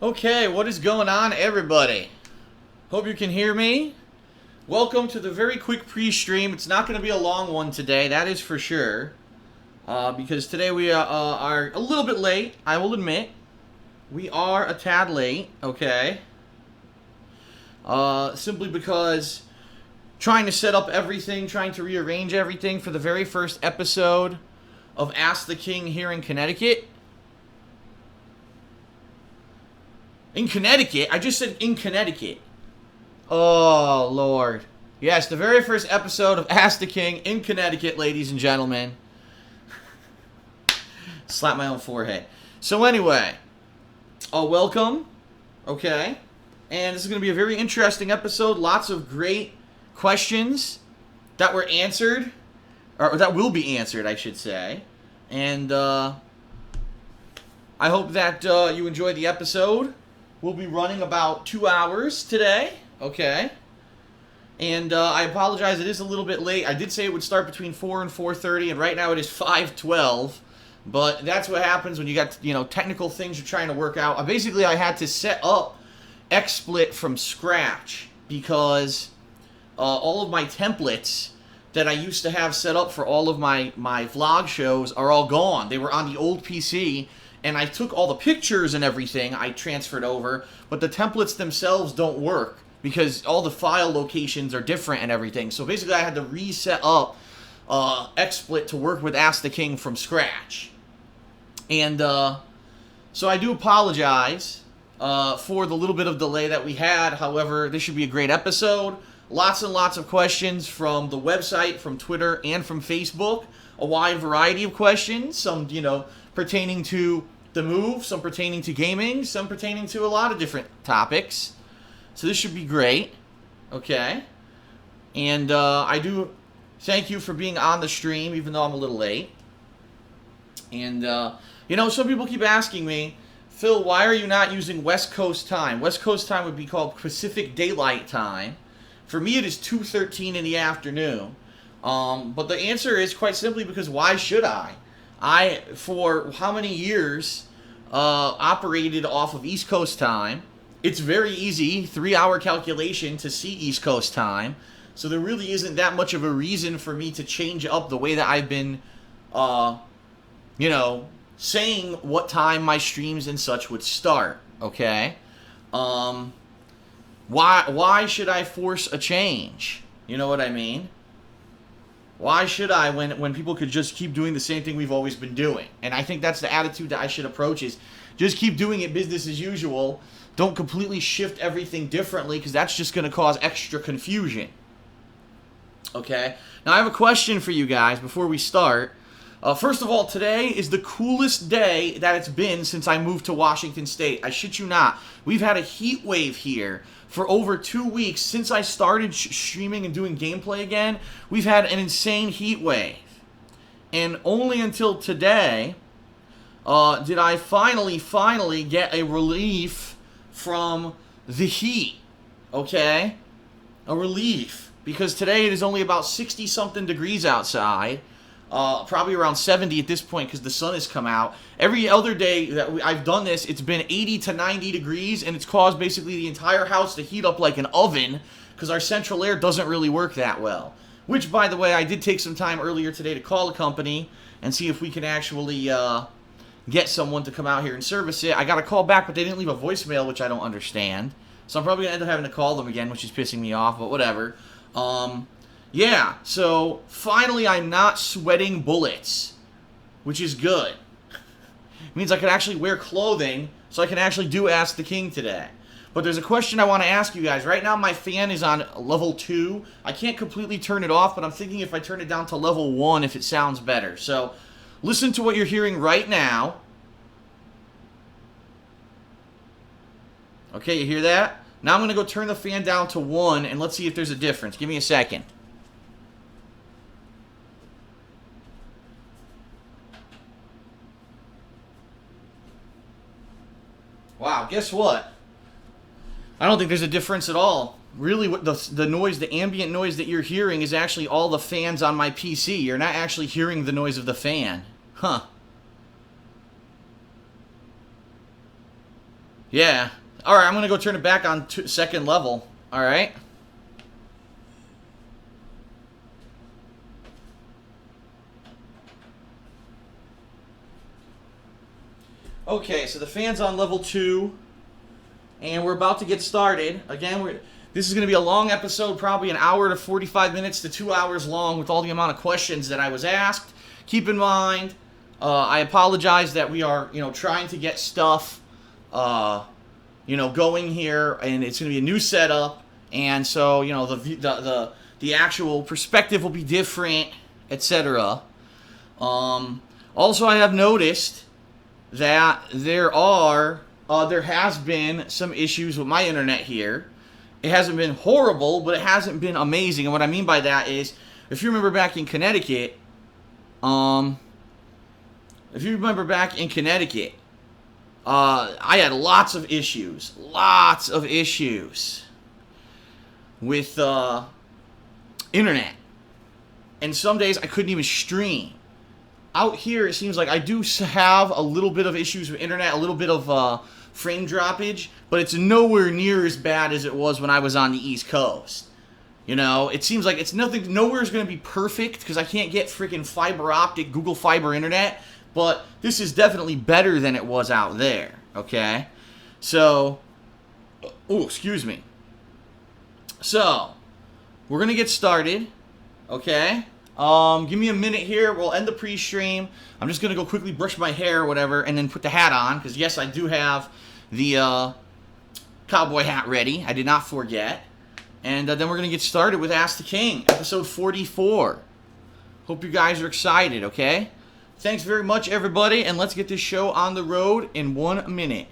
Okay, what is going on, everybody? Hope you can hear me. Welcome to the very quick pre-stream. It's not going to be a long one today, that is for sure. Because today we are a little bit late, I will admit. We are a tad late, okay? Simply because trying to set up everything, trying to rearrange everything for the very first episode of Ask the King here in Connecticut. In Connecticut? I just said in Connecticut. Oh, Lord. Yes, the very first episode of Ask the King in Connecticut, ladies and gentlemen. Slap my own forehead. So anyway, welcome. Okay. And this is going to be a very interesting episode. Lots of great questions that were answered. Or that will be answered, I should say. And I hope that you enjoyed the episode. We'll be running about 2 hours today, okay? And I apologize, it is a little bit late. I did say it would start between 4 and 4:30, and right now it is 5:12. But that's what happens when you got, technical things you're trying to work out. Basically, I had to set up XSplit from scratch because all of my templates that I used to have set up for all of my vlog shows are all gone. They were on the old PC. And I took all the pictures and everything I transferred over, but the templates themselves don't work because all the file locations are different and everything. So basically I had to reset up XSplit to work with Ask the King from scratch. And so I do apologize for the little bit of delay that we had. However, this should be a great episode. Lots and lots of questions from the website, from Twitter, and from Facebook. A wide variety of questions. Some, pertaining to the move, some pertaining to gaming, some pertaining to a lot of different topics. So this should be great. Okay. And I do thank you for being on the stream, even though I'm a little late. And, some people keep asking me, Phil, why are you not using West Coast time? West Coast time would be called Pacific Daylight Time. For me, it is 2:13 in the afternoon. But the answer is quite simply because why should I? I, for how many years, operated off of East Coast time. It's very easy, 3-hour calculation to see East Coast time. So there really isn't that much of a reason for me to change up the way that I've been, saying what time my streams and such would start, okay? Why should I force a change? You know what I mean? Why should I when people could just keep doing the same thing we've always been doing? And I think that's the attitude that I should approach is just keep doing it business as usual. Don't completely shift everything differently because that's just going to cause extra confusion. Okay? Now I have a question for you guys before we start. First of all, today is the coolest day that it's been since I moved to Washington State. I shit you not. We've had a heat wave here for over 2 weeks. Since I started streaming and doing gameplay again, we've had an insane heat wave. And only until today did I finally get a relief from the heat. Okay? A relief. Because today it is only about 60-something degrees outside. Probably around 70 at this point because the sun has come out. Every other day that I've done this, it's been 80 to 90 degrees, and it's caused basically the entire house to heat up like an oven because our central air doesn't really work that well. Which, by the way, I did take some time earlier today to call a company and see if we can actually get someone to come out here and service it. I got a call back, but they didn't leave a voicemail, which I don't understand. So I'm probably going to end up having to call them again, which is pissing me off, but whatever. Yeah, so finally I'm not sweating bullets, which is good. It means I can actually wear clothing, so I can actually do Ask the King today. But there's a question I want to ask you guys. Right now my fan is on level 2. I can't completely turn it off, but I'm thinking if I turn it down to level 1 if it sounds better. So listen to what you're hearing right now. Okay, you hear that? Now I'm going to go turn the fan down to 1, and let's see if there's a difference. Give me a second. Wow, guess what? I don't think there's a difference at all. Really, what the noise, the ambient noise that you're hearing is actually all the fans on my PC. You're not actually hearing the noise of the fan. Huh. Yeah. All right, I'm going to go turn it back on second level. All right. Okay, so the fan's on level 2, and we're about to get started. Again, this is going to be a long episode, probably an hour to 45 minutes to 2 hours long with all the amount of questions that I was asked. Keep in mind, I apologize that we are, trying to get stuff, going here, and it's going to be a new setup, and so, the actual perspective will be different, etc. Also, I have noticed that there has been some issues with my internet here. It hasn't been horrible, but it hasn't been amazing. And what I mean by that is, if you remember back in Connecticut, I had lots of issues with internet. And some days I couldn't even stream. Out here, it seems like I do have a little bit of issues with internet, a little bit of frame droppage, but it's nowhere near as bad as it was when I was on the East Coast. It seems like nowhere's going to be perfect because I can't get freaking fiber optic Google Fiber internet, but this is definitely better than it was out there, okay? So, excuse me. So, we're going to get started, okay? Give me a minute here. We'll end the pre-stream. I'm just going to go quickly brush my hair or whatever and then put the hat on. Because, yes, I do have the cowboy hat ready. I did not forget. And then we're going to get started with Ask the King, episode 44. Hope you guys are excited, okay? Thanks very much, everybody. And let's get this show on the road in 1 minute.